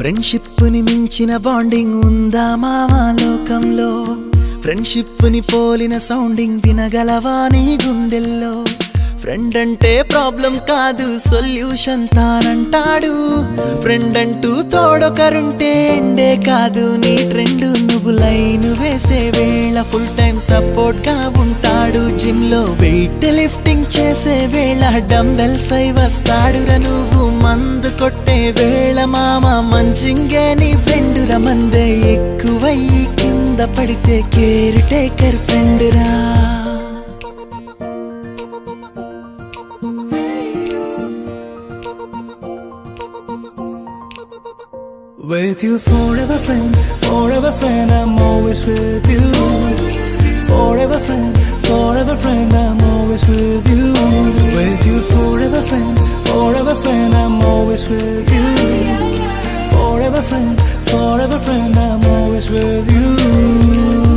Friendship ని మించిన bonding ఉందా మావా లోకంలో ఫ్రెండ్షిప్ ని పోలిన సౌండింగ్ వినగలవా నీ గుండెల్లో ఫ్రెండ్ అంటే ప్రాబ్లం కాదు సొల్యూషన్ తానంటాడు ఫ్రెండ్ అంటూ తోడొకరుంటే ఎండే కాదు నీ ట్రెండ్ నువ్వు లైన్ వేసే వేళ ఫుల్ టైం సపోర్ట్ గా ఉంటాడు జిమ్ లో వెయిట్ లిఫ్టింగ్ చేసే వేళ డంబెల్స్ అయి వస్తాడురా నువ్వు మందు కొట్టే వేళ మామ మంచింగే నీ ఫ్రెండురా మందే ఎక్కువయ్యి కింద పడితే కేర్ టేకర్ ఫ్రెండ్ రా With you forever friend, I'm always with you. Forever friend, I'm always with you. With you forever friend, I'm always with you. Forever friend, I'm always with you.